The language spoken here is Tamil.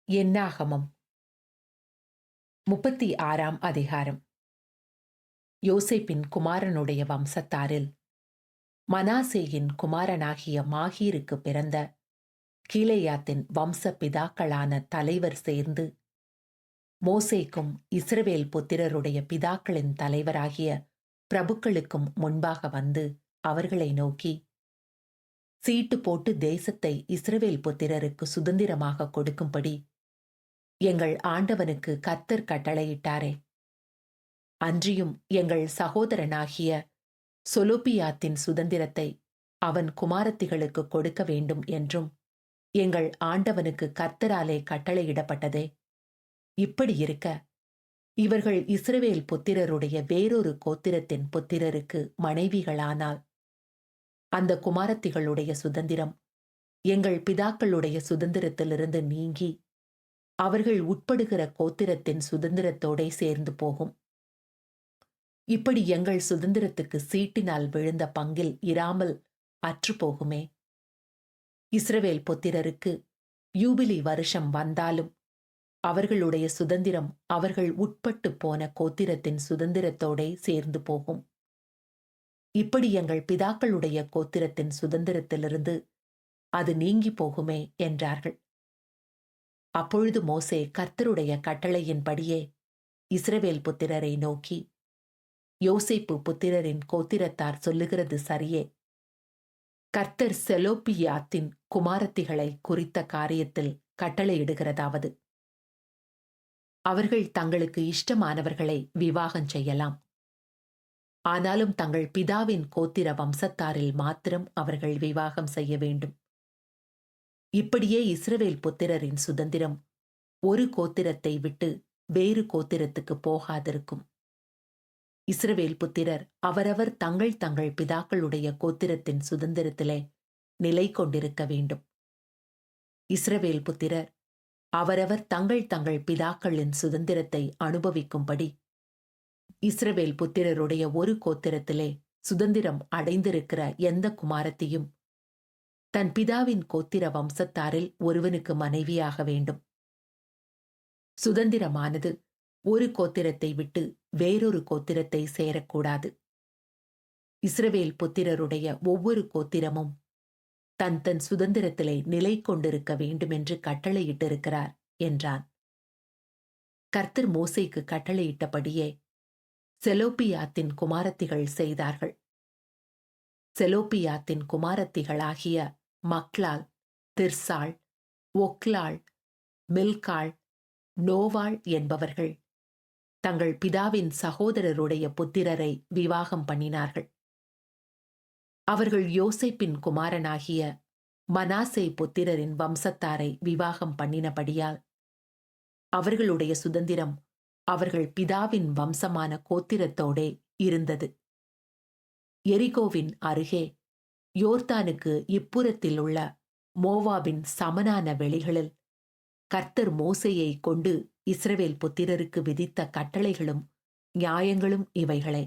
என்னாகமம் 36ஆம் அதிகாரம். யோசேப்பின் குமாரனுடைய வம்சத்தாரில் மனாசேயின் குமாரனாகிய மாகீருக்கு பிறந்த கீலேயாத்தின் வம்ச பிதாக்களான தலைவர் சேர்ந்து மோசேக்கும் இஸ்ரவேல் புத்திரருடைய பிதாக்களின் தலைவராகிய பிரபுக்களுக்கும் முன்பாக வந்து அவர்களை நோக்கி, சீட்டு போட்டு தேசத்தை இஸ்ரவேல் புத்திரருக்கு சுதந்திரமாக கொடுக்கும்படி எங்கள் ஆண்டவனுக்கு கர்த்தர் கட்டளையிட்டாரே. அன்றியும் எங்கள் சகோதரனாகிய சொலொபியாத்தின் சுதந்திரத்தை அவன் குமாரத்திகளுக்கு கொடுக்க வேண்டும் என்றும் எங்கள் ஆண்டவனுக்கு கர்த்தராலே கட்டளையிடப்பட்டதே. இப்படி இருக்க இவர்கள் இஸ்ரவேல் புத்திரருடைய வேறொரு கோத்திரத்தின் புத்திரருக்கு மனைவிகளானால் அந்த குமாரத்திகளுடைய சுதந்திரம் எங்கள் பிதாக்களுடைய சுதந்திரத்திலிருந்து நீங்கி அவர்கள் உட்படுகிற கோத்திரத்தின் சுதந்திரத்தோடே சேர்ந்து போகும். இப்படி எங்கள் சுதந்திரத்துக்கு சீட்டினால் விழுந்த பங்கில் இராமல் அற்று போகுமே. இஸ்ரவேல் புத்திரருக்கு யூபிலி வருஷம் வந்தாலும் அவர்களுடைய சுதந்திரம் அவர்கள் உட்பட்டு போன கோத்திரத்தின் சுதந்திரத்தோடே சேர்ந்து போகும். இப்படி எங்கள் பிதாக்களுடைய கோத்திரத்தின் சுதந்திரத்திலிருந்து அது நீங்கி போகுமே என்றார்கள். அப்பொழுது மோசே கர்த்தருடைய கட்டளையின்படியே இஸ்ரவேல் புத்திரரை நோக்கி, யோசேப்பு புத்திரரின் கோத்திரத்தார் சொல்லுகிறது சரியே. கர்த்தர் செலோப்பியாத்தின் குமாரத்திகளை குறித்த காரியத்தில் கட்டளையிடுகிறதாவது, அவர்கள் தங்களுக்கு இஷ்டமானவர்களை விவாகம் செய்யலாம். ஆனாலும் தங்கள் பிதாவின் கோத்திர வம்சத்தாரில் மாத்திரம் அவர்கள் விவாகம் செய்ய வேண்டும். இப்படியே இஸ்ரவேல் புத்திரரின் சுதந்திரம் ஒரு கோத்திரத்தை விட்டு வேறு கோத்திரத்துக்கு போகாதிருக்கும். இஸ்ரவேல் புத்திரர் அவரவர் தங்கள் தங்கள் பிதாக்களுடைய கோத்திரத்தின் சுதந்திரத்திலே நிலை கொண்டிருக்க வேண்டும். இஸ்ரவேல் புத்திரர் அவரவர் தங்கள் தங்கள் பிதாக்களின் சுதந்திரத்தை அனுபவிக்கும்படி இஸ்ரவேல் புத்திரருடைய ஒரு கோத்திரத்திலே சுதந்திரம் அடைந்திருக்கிற எந்த குமாரத்தையும் தன் பிதாவின் கோத்திர வம்சத்தாரில் ஒருவனுக்கு மனைவியாக வேண்டும். சுதந்திரமானது ஒரு கோத்திரத்தை விட்டு வேறொரு கோத்திரத்தை சேரக்கூடாது. இஸ்ரவேல் புத்திரருடைய ஒவ்வொரு கோத்திரமும் தன் தன் சுதந்திரத்திலே நிலை கொண்டிருக்க வேண்டுமென்று கட்டளையிட்டிருக்கிறார் என்றான். கர்த்தர் மோசேக்கு கட்டளையிட்டபடியே செலோப்பியாத்தின் குமாரத்திகள் செய்தார்கள். செலோப்பியாத்தின் குமாரத்திகளாகிய மக்லால், திர்சாள், ஒக்லாள், மில்காள், நோவாள் என்பவர்கள் தங்கள் பிதாவின் சகோதரருடைய புத்திரரை விவாகம் பண்ணினார்கள். அவர்கள் யோசேப்பின் குமாரனாகிய மனாசே புத்திரரின் வம்சத்தாரை விவாகம் பண்ணினபடியால் அவர்களுடைய சுதந்திரம் அவர்கள் பிதாவின் வம்சமான கோத்திரத்தோடே இருந்தது. எரிகோவின் அருகே யோர்தானுக்கு இப்புறத்தில் உள்ள மோவாபின் சமனான வெளிகளில் கர்த்தர் மோசேயை கொண்டு இஸ்ரவேல் புத்திரருக்கு விதித்த கட்டளைகளும் நியாயங்களும் இவைகளே.